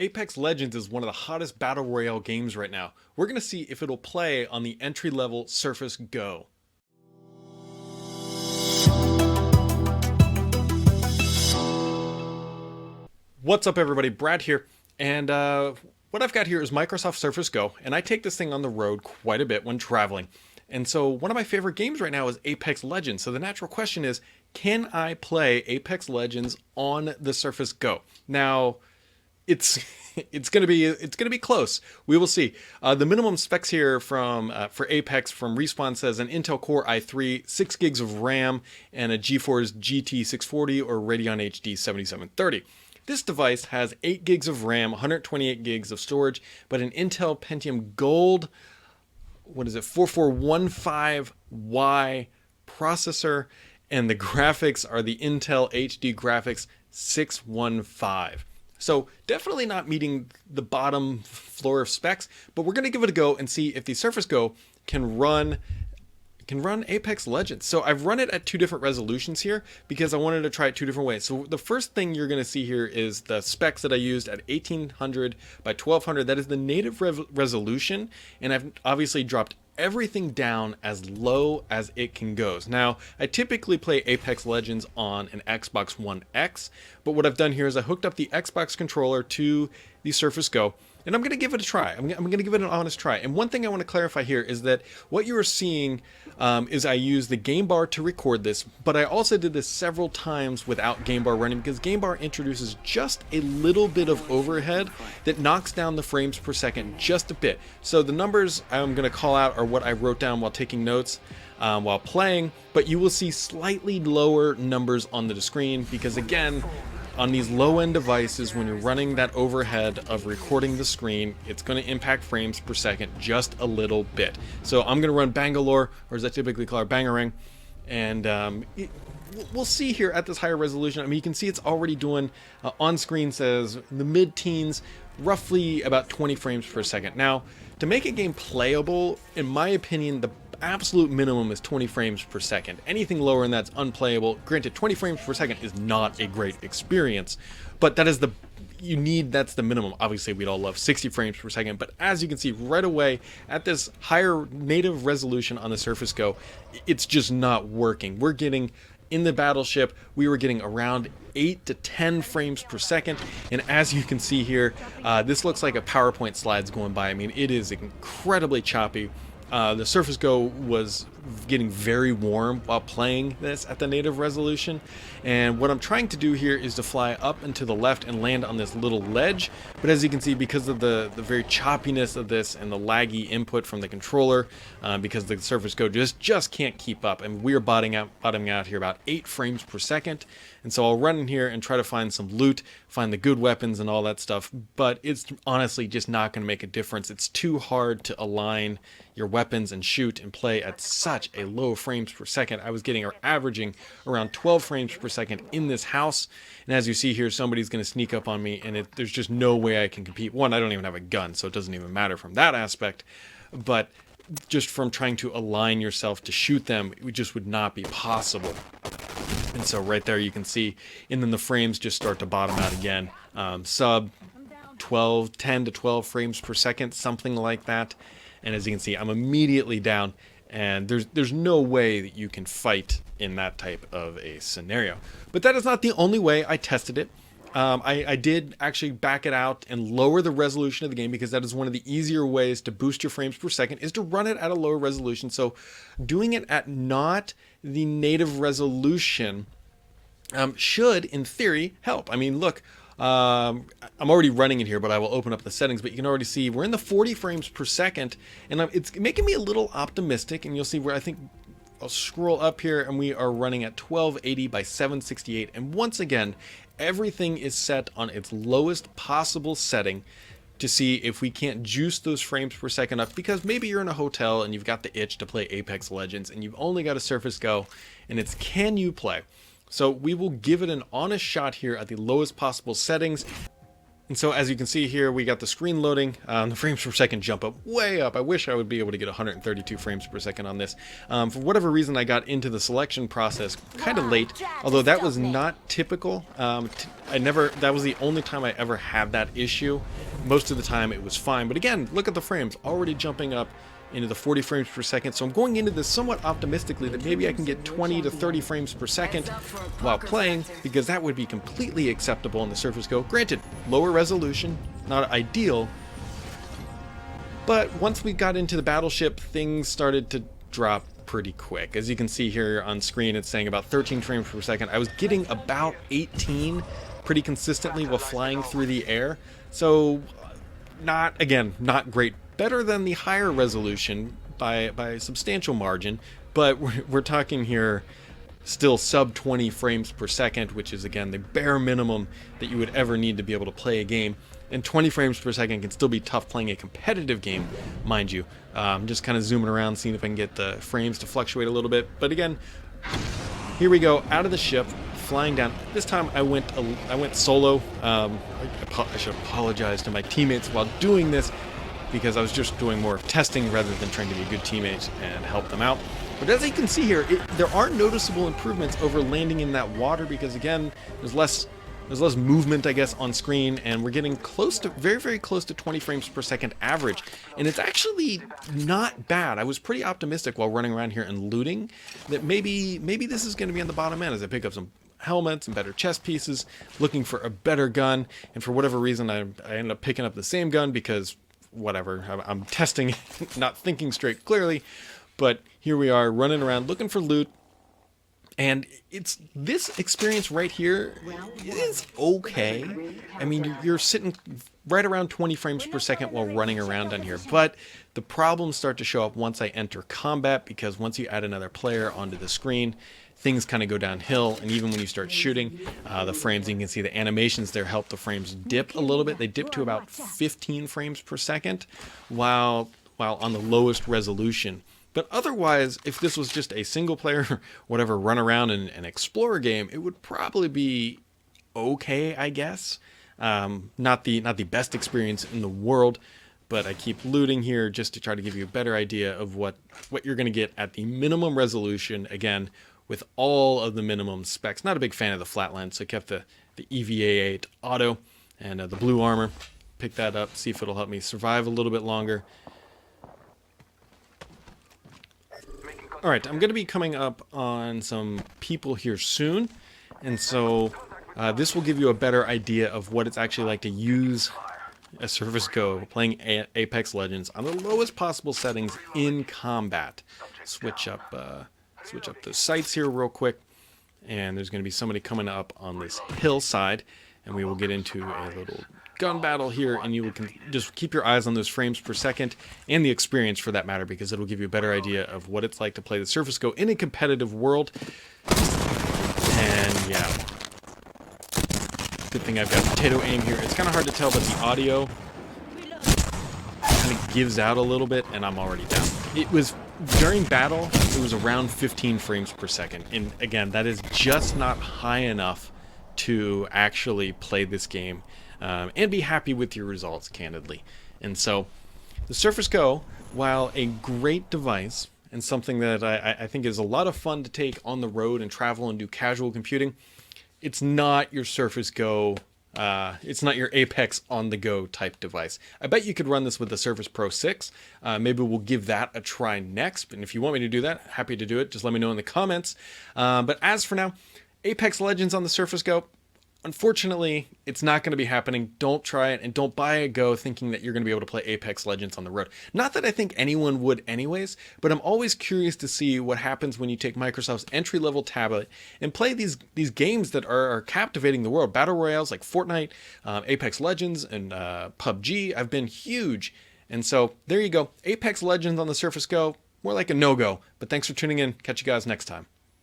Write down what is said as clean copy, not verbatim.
Apex Legends is one of the hottest battle royale games right now. We're going to see if it'll play on the entry-level Surface Go. What's up everybody, Brad here, and what I've got here is Microsoft Surface Go, and I take this thing on the road quite a bit when traveling. And so one of my favorite games right now is Apex Legends. So the natural question is, can I play Apex Legends on the Surface Go? Now, it's gonna be close. We will see. The minimum specs here for Apex from Respawn says an Intel Core i3, 6 gigs of RAM, and a GeForce GT 640 or Radeon HD 7730. This device has 8 gigs of RAM, 128 gigs of storage, but an Intel Pentium Gold, 4415Y processor, and the graphics are the Intel HD Graphics 615. So definitely not meeting the bottom floor of specs, but we're going to give it a go and see if the Surface Go can run Apex Legends. So I've run it at two different resolutions here because I wanted to try it two different ways. So the first thing you're going to see here is the specs that I used at 1800 by 1200. That is the native resolution, and I've obviously dropped everything down as low as it can go. Now, I typically play Apex Legends on an Xbox One X, but what I've done here is I hooked up the Xbox controller to the Surface Go, and I'm going to give it a try. I'm going to give it an honest try. And one thing I want to clarify here is that what you are seeing is I use the game bar to record this, but I also did this several times without game bar running because game bar introduces just a little bit of overhead that knocks down the frames per second just a bit. So the numbers I'm going to call out are what I wrote down while taking notes while playing, but you will see slightly lower numbers on the screen because, again, on these low-end devices, when you're running that overhead of recording the screen, it's going to impact frames per second just a little bit. So I'm going to run Bangalore, or as I typically call it, Bangarang, and we'll see here at this higher resolution. I mean, you can see it's already doing, on screen says the mid-teens, roughly about 20 frames per second. Now, to make a game playable, in my opinion, the absolute minimum is 20 frames per second. Anything lower than that's unplayable. Granted, 20 frames per second is not a great experience, but that is that's the minimum. Obviously, we'd all love 60 frames per second, but as you can see right away at this higher native resolution on the Surface Go, it's just not working. We're getting, in the Battleship, we were getting around 8 to 10 frames per second, and as you can see here, this looks like a PowerPoint slides going by. I mean, it is incredibly choppy. The Surface Go was getting very warm while playing this at the native resolution, and what I'm trying to do here is to fly up and to the left and land on this little ledge, but as you can see, because of the very choppiness of this and the laggy input from the controller, because the Surface Go just can't keep up, and we're bottoming out here about 8 frames per second. And so I'll run in here and try to find some loot, find the good weapons and all that stuff, but it's honestly just not going to make a difference. It's too hard to align your weapons and shoot and play at such a low frames per second. I was averaging around 12 frames per second in this house, and as you see here, somebody's going to sneak up on me, and there's just no way I can compete. One, I don't even have a gun, so it doesn't even matter from that aspect, but just from trying to align yourself to shoot them, it just would not be possible. And so right there you can see, and then the frames just start to bottom out again. Sub 10 to 12 frames per second, something like that. And as you can see, I'm immediately down, and there's no way that you can fight in that type of a scenario. But that is not the only way I tested it. I did actually back it out and lower the resolution of the game because that is one of the easier ways to boost your frames per second is to run it at a lower resolution. So doing it at not the native resolution should, in theory, help. I mean, look, I'm already running it here, but I will open up the settings, but you can already see we're in the 40 frames per second, and it's making me a little optimistic, and you'll see where I think I'll scroll up here, and we are running at 1280 by 768, and once again, everything is set on its lowest possible setting to see if we can't juice those frames per second up, because maybe you're in a hotel and you've got the itch to play Apex Legends and you've only got a Surface Go, and it's can you play? So we will give it an honest shot here at the lowest possible settings And so as you can see here, we got the screen loading. The frames per second jump up way up. I wish I would be able to get 132 frames per second on this. For whatever reason, I got into the selection process kind of late, although that was not typical. That was the only time I ever had that issue. Most of the time it was fine. But again, look at the frames already jumping up into the 40 frames per second. So I'm going into this somewhat optimistically that maybe I can get 20 to 30 frames per second while playing, because that would be completely acceptable on the Surface Go. Granted, lower resolution, not ideal, but once we got into the battleship, things started to drop pretty quick. As you can see here on screen, it's saying about 13 frames per second. I was getting about 18 pretty consistently while flying through the air. So not great. Better than the higher resolution by a substantial margin, but we're talking here still sub 20 frames per second, which is again the bare minimum that you would ever need to be able to play a game. And 20 frames per second can still be tough playing a competitive game, mind you. Just kind of zooming around, seeing if I can get the frames to fluctuate a little bit. But again, here we go, out of the ship, flying down. This time I went solo. I should apologize to my teammates while doing this, because I was just doing more of testing rather than trying to be good teammates and help them out. But as you can see here, there are noticeable improvements over landing in that water, because again, there's less movement, I guess, on screen, and we're getting close to, very, very close to 20 frames per second average. And it's actually not bad. I was pretty optimistic while running around here and looting that maybe this is going to be on the bottom end as I pick up some helmets and better chest pieces, looking for a better gun. And for whatever reason, I ended up picking up the same gun because whatever, I'm testing, not thinking straight clearly. But here we are running around looking for loot. And it's this experience right here is okay. I mean, you're sitting right around 20 frames per second while running around on here. But the problems start to show up once I enter combat, because once you add another player onto the screen, things kind of go downhill. And even when you start shooting, the frames, you can see the animations there help the frames dip a little bit. They dip to about 15 frames per second while on the lowest resolution. But otherwise, if this was just a single player, whatever, run around and explore game, it would probably be okay, I guess. Not the best experience in the world, but I keep looting here just to try to give you a better idea of what you're going to get at the minimum resolution, again, with all of the minimum specs. Not a big fan of the flatland, so I kept the EVA8 auto and the blue armor. Pick that up, see if it'll help me survive a little bit longer. Alright, I'm going to be coming up on some people here soon, and so this will give you a better idea of what it's actually like to use a Surface Go playing Apex Legends on the lowest possible settings in combat. Switch up the sights here real quick, and there's going to be somebody coming up on this hillside, and we will get into a little gun battle here, and you can just keep your eyes on those frames per second and the experience for that matter, because it'll give you a better idea of what it's like to play the Surface Go in a competitive world. And yeah, good thing I've got potato aim here. It's kind of hard to tell, but the audio kind of gives out a little bit, and I'm already down. It was during battle, it was around 15 frames per second, and again, that is just not high enough to actually play this game and be happy with your results, candidly. And so the Surface Go, while a great device and something that I think is a lot of fun to take on the road and travel and do casual computing, it's not your Surface Go, it's not your Apex on-the-go type device. I bet you could run this with the Surface Pro 6. Maybe we'll give that a try next, and if you want me to do that, happy to do it. Just let me know in the comments. But as for now, Apex Legends on the Surface Go, unfortunately, it's not going to be happening. Don't try it, and don't buy a Go thinking that you're going to be able to play Apex Legends on the road. Not that I think anyone would anyways, but I'm always curious to see what happens when you take Microsoft's entry-level tablet and play these games that are captivating the world. Battle Royales like Fortnite, Apex Legends, and PUBG have been huge. And so there you go. Apex Legends on the Surface Go, more like a no-go. But thanks for tuning in. Catch you guys next time.